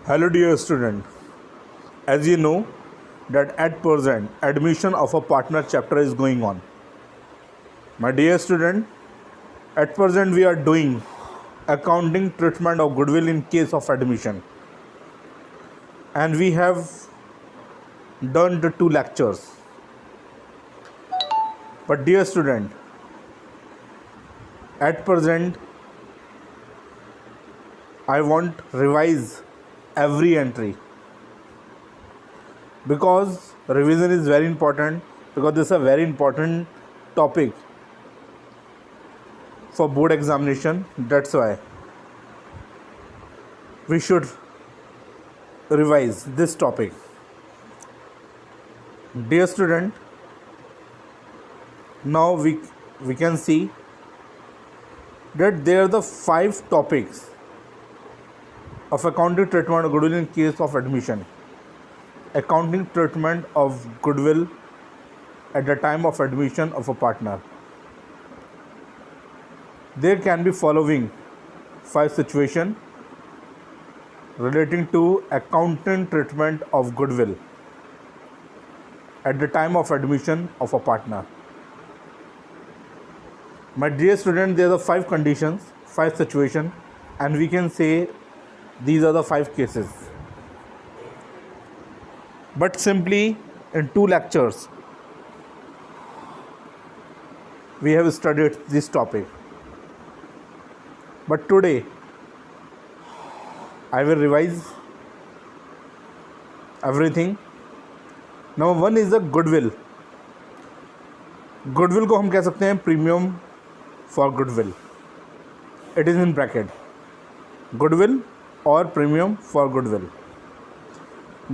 Hello dear student, as you know that at present admission of a partner chapter is going on. My dear student, at present we are doing accounting treatment of goodwill in case of admission, and we have done the 2 lectures. But dear student, at present I want revise every entry, because revision is very important, because this is a very important topic for board examination. That's why we should revise this topic. Dear student, now we can see that there are the 5 topics of accounting treatment of goodwill in case of admission. Accounting treatment of goodwill at the time of admission of a partner. There can be following 5 situations relating to accounting treatment of goodwill at the time of admission of a partner. My dear student, there are the 5 conditions, 5 situations, and we can say these are the 5 cases. But simply in 2 lectures we have studied this topic. But today I will revise everything. Number 1 is the goodwill. Goodwill को हम कह सकते हैं premium for goodwill. It is in bracket. Goodwill or premium for goodwill.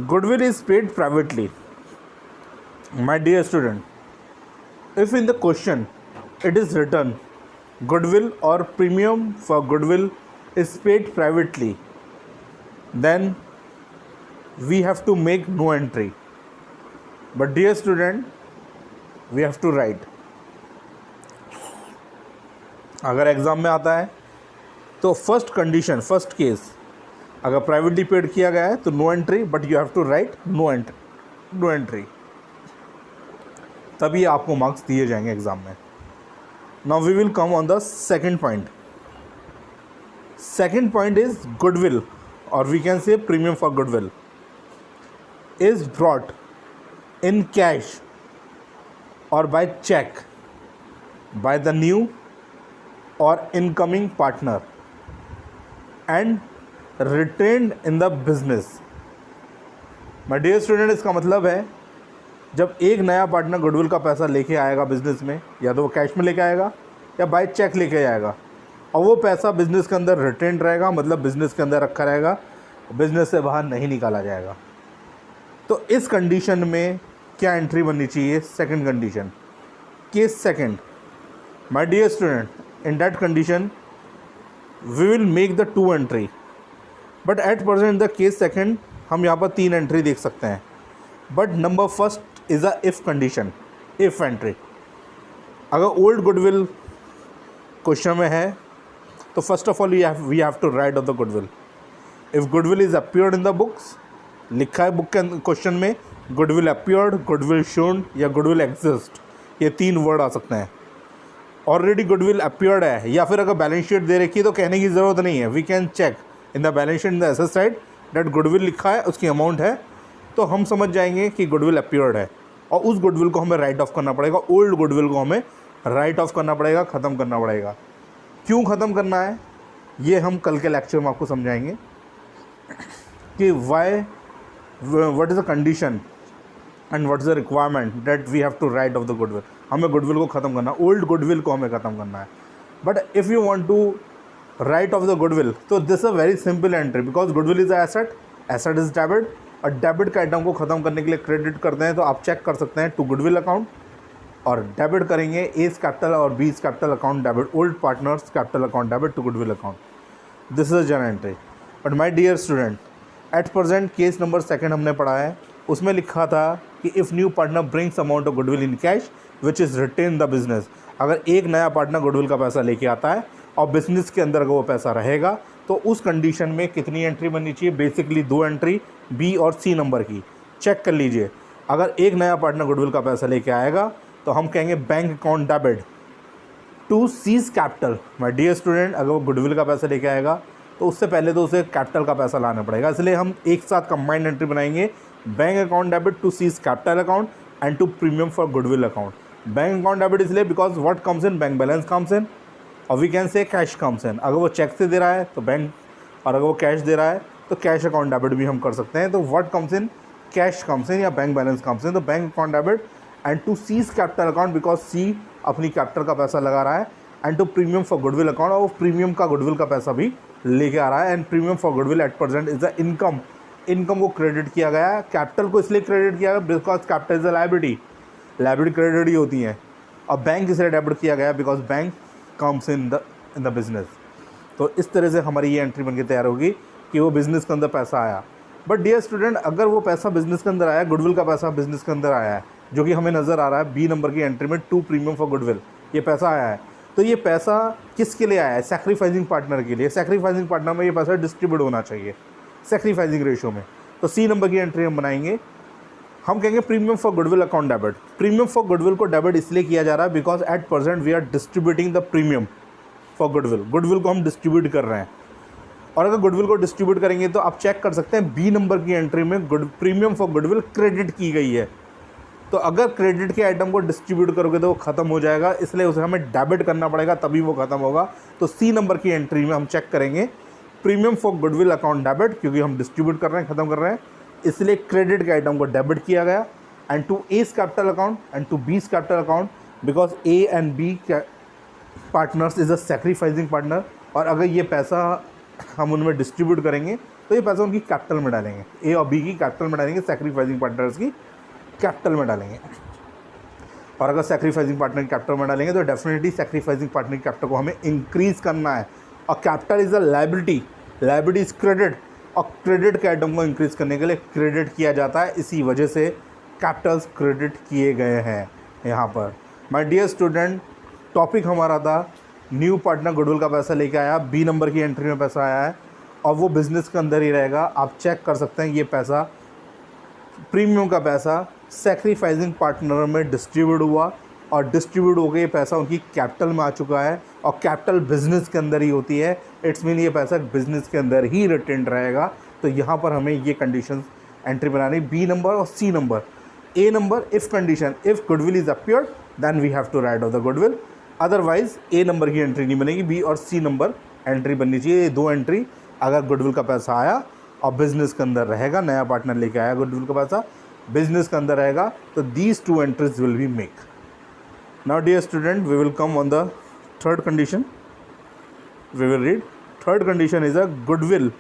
Goodwill is paid privately. My dear student, if in the question it is written goodwill or premium for goodwill is paid privately, then we have to make no entry. But dear student, we have to write. अगर exam में आता है तो first condition, first case, अगर privately paid किया गया है तो no entry, but you have to write no entry, तभी आपको मार्क्स दिए जाएंगे एग्जाम में. Now we will come on the second point. Second point is goodwill, और we can say premium for goodwill is brought in cash और by cheque by the new और incoming partner and retained in the business. My dear student, इसका मतलब है जब एक नया partner goodwill का पैसा लेके आएगा बिजनेस में, या तो वो कैश में लेके आएगा या बाय चेक लेके आएगा, और वो पैसा बिजनेस के अंदर रिटेन्ड रहेगा, मतलब बिजनेस के अंदर रखा रहेगा, बिजनेस से बाहर नहीं निकाला जाएगा. तो इस कंडीशन में क्या एंट्री बननी चाहिए? Second condition, case second. My dear student, in that condition we will make the 2 entry, but at present the case second हम यहाँ पर 3 एंट्री देख सकते हैं. But number first is a if condition, if entry. अगर old goodwill question में है तो first of all we have to write off the goodwill. If goodwill is appeared in the books, लिखा है बुक के क्वेश्चन में goodwill appeared, goodwill shown या goodwill exist, ये 3 वर्ड आ सकते हैं. ऑलरेडी गुडविल अपीयर्ड है, या फिर अगर बैलेंस शीट दे रखी है तो कहने की ज़रूरत नहीं है. We can check in the balance sheet in the asset side that goodwill लिखा है, उसकी अमाउंट है, तो हम समझ जाएंगे कि गुडविल अपीयर्ड है, और उस गुडविल को हमें राइट ऑफ करना पड़ेगा. ओल्ड गुडविल को हमें राइट ऑफ करना पड़ेगा, ख़त्म करना पड़ेगा. क्यों ख़त्म करना है ये हम कल के लेक्चर में आपको समझाएंगे कि why, what is the condition and what is the requirement that we have to write off the goodwill. हमें गुडविल को ख़त्म करना है, ओल्ड गुडविल को हमें ख़त्म करना है. But if you want to write off the goodwill, तो this a very simple entry, because goodwill is a asset, asset is debit, और डेबिट का आइटम को ख़त्म करने के लिए क्रेडिट करते हैं, तो आप चेक कर सकते हैं टू गुडविल अकाउंट, और डेबिट करेंगे एज कैपिटल और B's capital account debit, old partners capital account debit to goodwill account. This is a general entry. But my dear student, at present case number second हमने पढ़ा है, उसमें लिखा था कि if new partner brings amount of goodwill in cash which is retain the business. अगर एक नया पार्टनर गुडविल का पैसा लेके आता है और बिजनेस के अंदर अगर वो पैसा रहेगा तो उस कंडीशन में कितनी एंट्री बननी चाहिए? बेसिकली 2 एंट्री बी और सी नंबर की। चेक कर लीजिए, अगर एक नया पार्टनर गुडविल का पैसा लेके आएगा तो हम कहेंगे bank account debit to C's capital. My dear student, अगर वो गुडविल का पैसा लेके आएगा तो उससे पहले तो उसे कैपिटल का पैसा लाना पड़ेगा, इसलिए हम एक साथ कंबाइंड एंट्री बनाएंगे, bank account debit to C's capital account and to premium for goodwill account. Bank account debit इसलिए because what comes in, bank balance comes in और we can say cash comes in. अगर वो check से दे रहा है तो bank, और अगर वो कैश दे रहा है तो कैश अकाउंट डेबिट भी हम कर सकते हैं। तो what comes in, cash comes in या बैंक बैलेंस कम्स इन। तो bank account debit and to C's capital account because C अपनी कैपिटल का पैसा लगा रहा है, and to premium for goodwill account, और वो प्रीमियम का गुडविल का पैसा भी लेके आ रहा है। And premium for goodwill at present is the income, income को क्रेडिट किया गया है। कैपिटल को इसलिए क्रेडिट किया गया because capital is a liability, liability credit ही होती हैं। और बैंक इसलिए डेबिट किया गया because bank comes in the business. तो इस तरह से हमारी ये एंट्री बनके तैयार होगी कि वो बिज़नेस के अंदर पैसा आया। बट डियर स्टूडेंट, अगर वो पैसा बिज़नेस के अंदर आया, गुडविल का पैसा बिज़नेस के अंदर आया है, जो कि हमें नज़र आ रहा है बी नंबर की एंट्री में, टू प्रीमियम फॉर गुडविल, ये पैसा आया है, तो ये पैसा किसके लिए आया है? सैक्रिफाइसिंग पार्टनर के लिए। सैक्रिफाइसिंग पार्टनर में ये पैसा डिस्ट्रीब्यूट होना चाहिए सैक्रिफाइसिंग रेशियो में। तो सी नंबर की एंट्री हम बनाएंगे, हम कहेंगे premium for goodwill account debit. Premium for goodwill को डेबिट इसलिए किया जा रहा है because at present we are distributing the premium for goodwill, goodwill को हम डिस्ट्रीब्यूट कर रहे हैं। और अगर गुडविल को डिस्ट्रीब्यूट करेंगे तो आप चेक कर सकते हैं बी नंबर की एंट्री में प्रीमियम फॉर गुडविल क्रेडिट की गई है। तो अगर क्रेडिट के आइटम को डिस्ट्रीब्यूट करोगे तो वो ख़त्म हो जाएगा, इसलिए उसे हमें डेबिट करना पड़ेगा तभी वो ख़त्म होगा। तो सी नंबर की एंट्री में हम चेक करेंगे premium for goodwill account debit, क्योंकि हम डिस्ट्रीब्यूट कर रहे हैं, ख़त्म कर रहे हैं, इसलिए क्रेडिट के आइटम को डेबिट किया गया। And to A's capital account and to B's capital account because A and B partners is a sacrificing partner, और अगर ये पैसा हम उनमें डिस्ट्रीब्यूट करेंगे तो ये पैसा उनकी कैपिटल में डालेंगे, ए और बी की कैपिटल में डालेंगे, सैक्रिफाइसिंग पार्टनर्स की कैपिटल में डालेंगे। और अगर सैक्रिफाइसिंग पार्टनर की कैपिटल में डालेंगे तो डेफिनेटली सैक्रिफाइसिंग पार्टनर की कैपिटल को हमें इंक्रीज़ करना है। और capital is a liability, liability is credit, और क्रेडिट के आइटम को इंक्रीज़ करने के लिए क्रेडिट किया जाता है, इसी वजह से कैपिटल्स क्रेडिट किए गए हैं यहाँ पर। माय डियर स्टूडेंट, टॉपिक हमारा था न्यू पार्टनर गुडविल का पैसा लेके आया, बी नंबर की एंट्री में पैसा आया है और वो बिज़नेस के अंदर ही रहेगा। आप चेक कर सकते हैं ये पैसा, प्रीमियम का पैसा सैक्रिफाइसिंग पार्टनर में डिस्ट्रीब्यूट हुआ, और डिस्ट्रीब्यूट हो गया ये पैसा उनकी कैपिटल में आ चुका है, और कैपिटल बिजनेस के अंदर ही होती है, इट्स मीन ये पैसा बिजनेस के अंदर ही रिटेन रहेगा। तो यहाँ पर हमें ये कंडीशंस एंट्री बनानी, बी नंबर और C number. A number if condition, if goodwill is appeared then we have to write off the goodwill, otherwise A number की एंट्री नहीं बनेगी, बी और सी नंबर एंट्री बननी चाहिए। ये दो एंट्री अगर गुडविल का पैसा आया और बिजनेस के अंदर रहेगा, नया पार्टनर लेके आया गुडविल का पैसा बिजनेस के अंदर रहेगा, तो these two entries will be make. Now dear student, we will come on the third condition, we will read third condition is a goodwill,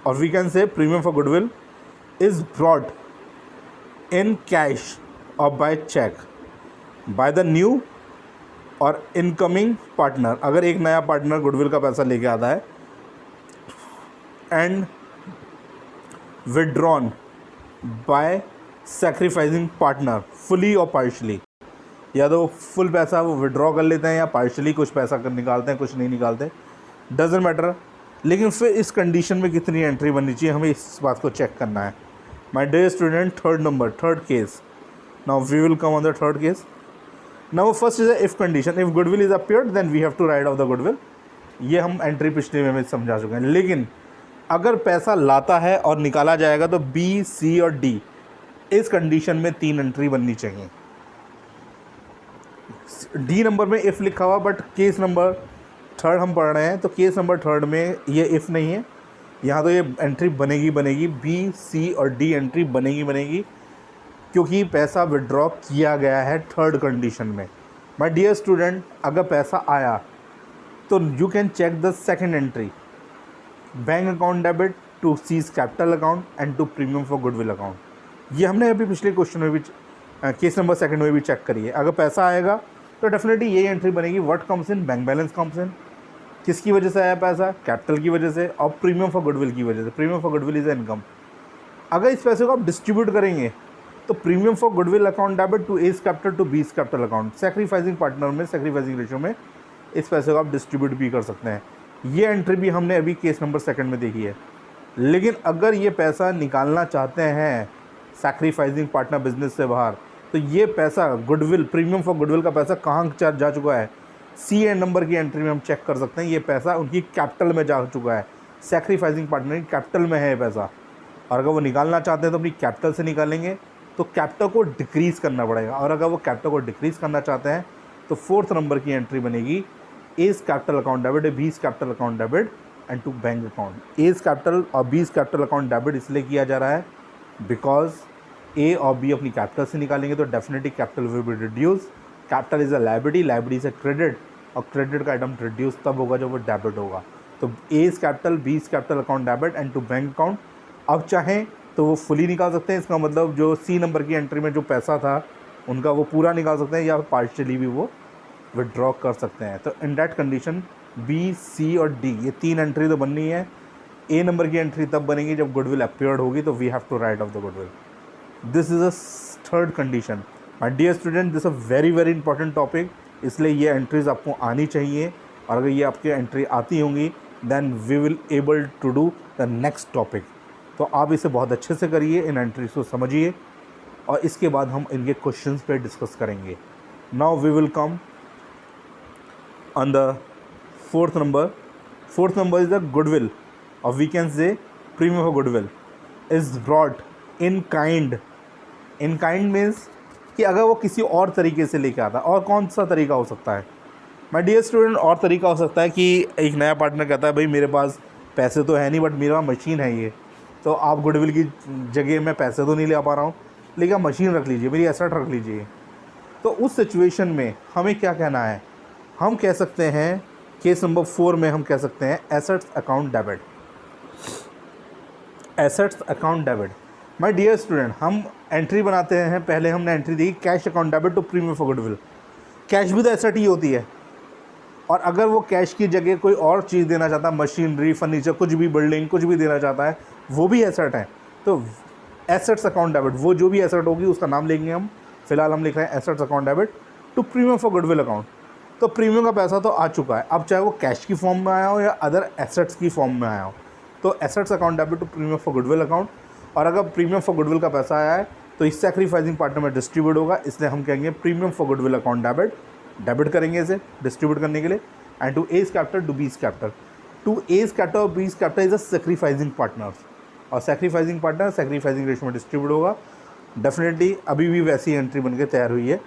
और we can say premium for goodwill is brought in cash और by cheque by the new और incoming partner. अगर एक नया partner goodwill का पैसा लेके आता है and withdrawn bye sacrificing partner fully और पार्शली, या तो फुल पैसा वो विड्रॉ कर लेते हैं या पार्शली कुछ पैसा कर निकालते हैं, कुछ नहीं निकालते, डजेंट मैटर। लेकिन फिर इस कंडीशन में कितनी एंट्री बननी चाहिए, हमें इस बात को चेक करना है। My dear student, third number, third case, now we will come on the third case. Now first is if condition, if goodwill is appeared then we have to write off the goodwill. ये हम entry पिछले में समझा चुके हैं। लेकिन अगर पैसा लाता है और निकाला जाएगा तो बी, सी और डी, इस कंडीशन में तीन एंट्री बननी चाहिए। डी नंबर में इफ़ लिखा हुआ, बट केस नंबर थर्ड हम पढ़ रहे हैं, तो केस नंबर थर्ड में ये इफ़ नहीं है, यहाँ तो ये एंट्री बनेगी बनेगी, बी, सी और डी एंट्री बनेगी, क्योंकि पैसा विड्रॉ किया गया है थर्ड कंडीशन में। माय डियर स्टूडेंट, अगर पैसा आया तो you can check the second entry, bank account debit to C's capital account and to premium for goodwill account. ये हमने अभी पिछले क्वेश्चन में भी केस नंबर सेकंड में भी चेक करी है। अगर पैसा आएगा तो डेफिनेटली ये एंट्री बनेगी, what comes in, bank balance comes इन। किसकी वजह से आया पैसा, कैपिटल की वजह से, और प्रीमियम फॉर गुडविल की वजह से। Premium for goodwill is income. अगर इस पैसे को आप डिस्ट्रीब्यूट करेंगे तो premium for goodwill account debit to A's capital to B's capital account, sacrificing partner में, सैक्रिफाइसिंग रेशियो में इस पैसे को आप डिस्ट्रीब्यूट भी कर सकते हैं। ये एंट्री भी हमने अभी केस नंबर सेकंड में देखी है। लेकिन अगर ये पैसा निकालना चाहते हैं सैक्रिफाइसिंग पार्टनर बिजनेस से बाहर, तो ये पैसा गुडविल, प्रीमियम फॉर गुडविल का पैसा कहाँ जा चुका है, सी एंड नंबर की एंट्री में हम चेक कर सकते हैं। ये पैसा उनकी कैपिटल में जा चुका है, सैक्रिफाइसिंग पार्टनर की कैपिटल में है ये पैसा। और अगर वो निकालना चाहते हैं तो अपनी कैपिटल से निकालेंगे, तो कैपिटल को डिक्रीज़ करना पड़ेगा। और अगर वो कैपिटल को डिक्रीज़ करना चाहते हैं तो फोर्थ नंबर की एंट्री बनेगी A's capital account debit, B's capital account debit and to bank account. A's capital और बीस कैपिटल अकाउंट डेबिट इसलिए किया जा रहा है बिकॉज ए और बी अपनी कैपिटल से निकालेंगे तो definitely capital will be reduce. Capital is a liability, liability is a credit, और क्रेडिट का आइटम रिड्यूस तब होगा जब वो डेबिट होगा। तो A's capital, B's capital account debit and to bank account. अब चाहें तो वो फुली निकाल सकते हैं, इसका मतलब जो सी नंबर की एंट्री में जो पैसा था उनका वो पूरा निकाल सकते हैं या पार्शियली भी वो विड्रॉ कर सकते हैं। तो इन डैट कंडीशन बी, सी और डी ये तीन एंट्री तो बननी है। ए नंबर की एंट्री तब बनेगी जब गुडविल अपीयर्ड होगी, तो we have to write off the goodwill. This is a third condition. My dear student, this a very important topic, इसलिए ये एंट्रीज आपको आनी चाहिए। और अगर ये आपकी एंट्री आती होंगी then we will able to do the next topic. तो आप इसे बहुत अच्छे से करिए, इन एंट्रीज को समझिए और इसके बाद हम इनके क्वेश्चंस पे डिस्कस करेंगे। Now we will come on the fourth number. Fourth number is the goodwill और we can say premium for goodwill is brought in kind. In kind means कि अगर वो किसी और तरीके से लेके आता है, और कौन सा तरीका हो सकता है माय डियर स्टूडेंट? और तरीका हो सकता है कि एक नया पार्टनर कहता है भाई मेरे पास पैसे तो है नहीं बट मेरा मशीन है ये, तो आप गुडविल की जगह मैं पैसे तो नहीं ले पा रहा हूँ लेकिन आप मशीन रख लीजिए, मेरी एसेट रख लीजिए। तो उस सिचुएशन में हमें क्या कहना है? हम कह सकते हैं केस नंबर 4 में हम कह सकते हैं assets account debit. Assets account debit my dear student, हम एंट्री बनाते हैं। पहले हमने एंट्री दी cash account debit to premium for goodwill. Cash भी तो एसेट ही होती है, और अगर वो कैश की जगह कोई और चीज़ देना चाहता है, मशीनरी, फर्नीचर, कुछ भी, बिल्डिंग, कुछ भी देना चाहता है, वो भी एसेट है। तो एसेट्स अकाउंट डेबिट, वो जो भी एसेट होगी उसका नाम लेंगे हम। फिलहाल हम लिख रहे हैं assets account debit to premium for goodwill account. तो प्रीमियम का पैसा तो आ चुका है, अब चाहे वो कैश की फॉर्म में आया हो या अदर एसेट्स की फॉर्म में आया हो। तो assets account debit to premium for goodwill account. और अगर प्रीमियम फॉर गुडविल का पैसा आया है तो इस सैक्रिफाइसिंग पार्टनर में डिस्ट्रीब्यूट होगा, इसलिए हम कहेंगे premium for goodwill account debit. Debit करेंगे इसे डिस्ट्रीब्यूट करने के लिए। And to A's capital to B's capital. To A's capital और B's capital is a sacrificing partners, और सैक्रिफाइसिंग पार्टनर सैक्रिफाइसिंग रेशो में डिस्ट्रीब्यूट होगा। डेफिनेटली अभी भी वैसी एंट्री बनकर तैयार हुई है,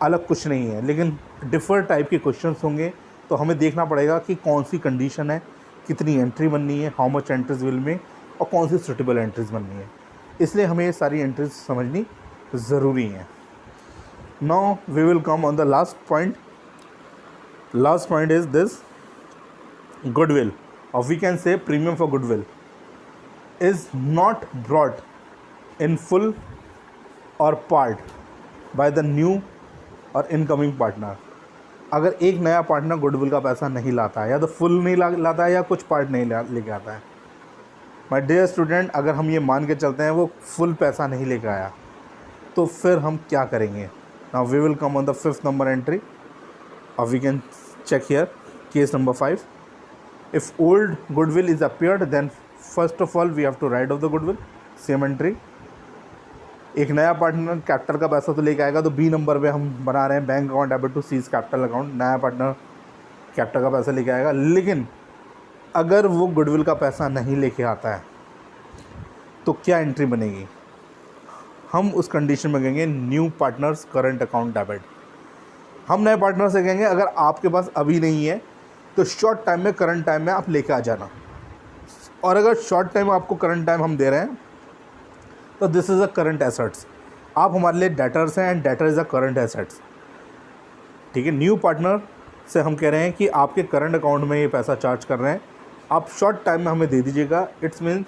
अलग कुछ नहीं है, लेकिन डिफर टाइप के क्वेश्चंस होंगे तो हमें देखना पड़ेगा कि कौन सी कंडीशन है, कितनी एंट्री बननी है, हाउ मच एंट्रीज विल में, और कौन सी सुटेबल एंट्रीज बननी है। इसलिए हमें ये सारी एंट्रीज समझनी ज़रूरी है। Now we will come on the last point. Last point is this goodwill, और we can say premium for goodwill is not brought in full और पार्ट बाय द न्यू और इनकमिंग पार्टनर। अगर एक नया partner goodwill का पैसा नहीं लाता है, या तो फुल नहीं लाता है या कुछ पार्ट नहीं लेके आता है। माय डियर स्टूडेंट, अगर हम ये मान के चलते हैं वो फुल पैसा नहीं लेके आया, तो फिर हम क्या करेंगे? Now we will come on the fifth number entry और we can check here case number 5। If old goodwill is appeared then first of all we have to write off the goodwill. Same entry. एक नया partner capital का पैसा तो लेके आएगा, तो B number पे हम बना रहे हैं bank account debit to C's capital account. नया पार्टनर कैपिटल का पैसा लेके आएगा, लेकिन अगर वो गुडविल का पैसा नहीं लेके आता है तो क्या एंट्री बनेगी? हम उस कंडीशन में कहेंगे new partners current account debit. हम नए पार्टनर से कहेंगे अगर आपके पास अभी नहीं है तो शॉर्ट टाइम में, करंट टाइम में आप लेके आ जाना। और अगर शॉर्ट टाइम आपको करंट टाइम हम दे रहे हैं तो this is a current assets. आप हमारे लिए डेटर्स हैं and debtor is a current assets. ठीक है, न्यू पार्टनर से हम कह रहे हैं कि आपके करंट अकाउंट में ये पैसा चार्ज कर रहे हैं, आप शॉर्ट टाइम में हमें दे दीजिएगा। इट्स मीन्स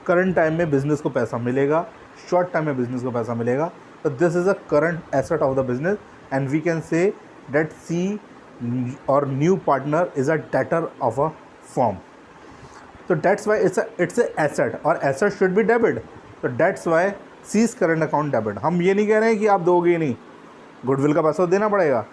करंट टाइम में बिजनेस को पैसा मिलेगा, शॉर्ट टाइम में बिजनेस को पैसा मिलेगा। तो this is a current asset of the business and we can say debt C और new partner is a debtor of a firm. तो that's why it's a asset, और एसेट शुड बी डेबिट। तो that's why C's current account debit. हम ये नहीं कह रहे हैं कि आप दोगे नहीं, गुडविल का पैसा देना पड़ेगा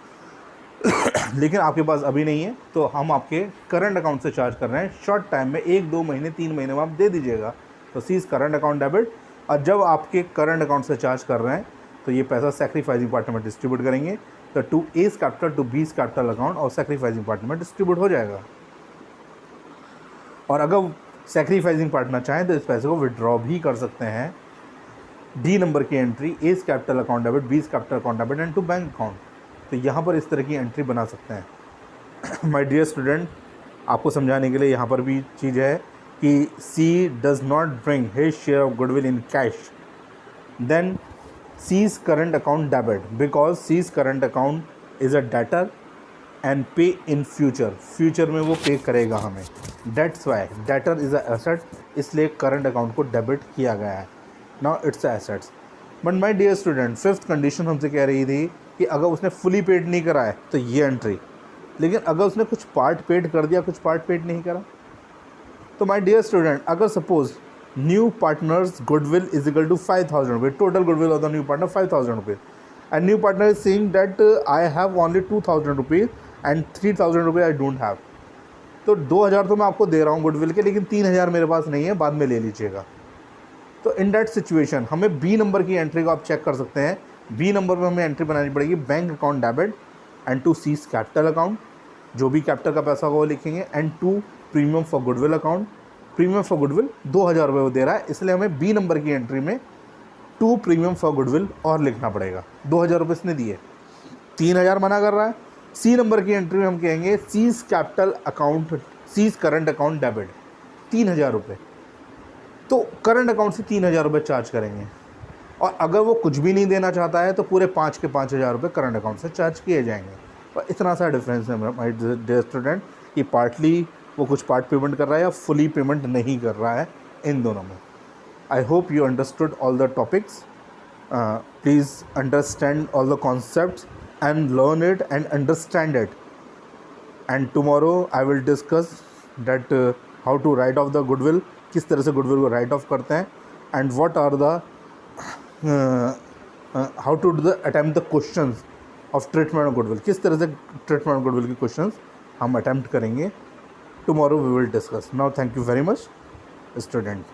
लेकिन आपके पास अभी नहीं है, तो हम आपके करंट अकाउंट से चार्ज कर रहे हैं शॉर्ट टाइम में, 1-2 महीने 3 महीने में आप दे दीजिएगा। तो सीज करंट अकाउंट डेबिट। और जब आपके करंट अकाउंट से चार्ज कर रहे हैं तो ये पैसा सेक्रीफाइसिंग पार्टनर में डिस्ट्रीब्यूट करेंगे, तो to A's capital to B's capital account और सेक्रीफाइसिंग पार्टनर में डिस्ट्रीब्यूट हो जाएगा। और अगर सेक्रीफाइसिंग पार्टनर चाहें तो इस पैसे को विड्रॉ भी कर सकते हैं। डी नंबर की entry A's capital account debit, B's capital account debit and to bank account. तो यहाँ पर इस तरह की एंट्री बना सकते हैं। माय डियर स्टूडेंट, आपको समझाने के लिए यहाँ पर भी चीज़ है कि C does not bring his share of goodwill in cash, then C's current account debit because C's current account is a debtor and pay in future में वो पे करेगा हमें। That's why debtor is a asset, इसलिए current account को debit किया गया है। Now it's assets. But my dear student, fifth condition हमसे कह रही थी कि अगर उसने फुली पेड नहीं करा है तो ये एंट्री, लेकिन अगर उसने कुछ पार्ट पेड कर दिया, कुछ पार्ट पेड नहीं करा, तो माय डियर स्टूडेंट, अगर suppose new partner's goodwill is equal to 5,000 रुपये, total goodwill of the new partner 5,000 रुपये, and new partner is saying that I have only 2,000 rupees and 3,000 रुपये आई डोंट हैव। तो 2,000 तो मैं आपको दे रहा हूँ गुडविल के, लेकिन 3,000 मेरे पास नहीं है, बाद में ले लीजिएगा। तो इन दैट सिचुएशन हमें बी नंबर की एंट्री को आप चेक कर सकते हैं। बी नंबर में हमें एंट्री बनानी पड़ेगी bank account debit and to C's capital account, जो भी कैपिटल का पैसा होगा वो लिखेंगे, and to premium for goodwill account. Premium for goodwill 2,000 रुपये वो दे रहा है, इसलिए हमें बी नंबर की एंट्री में टू प्रीमियम फॉर गुडविल और लिखना पड़ेगा। 2,000 रुपये इसने दिए, 3,000 मना कर रहा है। सी नंबर की एंट्री में हम कहेंगे C's capital account, C's current account debit 3,000 रुपये, तो करंट अकाउंट से 3,000 रुपये चार्ज करेंगे। और अगर वो कुछ भी नहीं देना चाहता है तो पूरे 5 के 5,000 रुपये करंट अकाउंट से चार्ज किए जाएंगे। और इतना सा डिफरेंस है माय डियर स्टूडेंट कि पार्टली वो कुछ पार्ट पेमेंट कर रहा है या फुली पेमेंट नहीं कर रहा है, इन दोनों में। I hope you understood all the topics. Please understand all the concepts and learn it and understand it. And tomorrow I will discuss that how to write off the goodwill, किस तरह से गुडविल को write off करते हैं, and what are the how to do the attempt the questions of treatment of goodwill, किस तरह से treatment of goodwill के क्वेश्चंस हम अटैम्प्ट करेंगे। Tomorrow we will discuss. Now thank you very much student.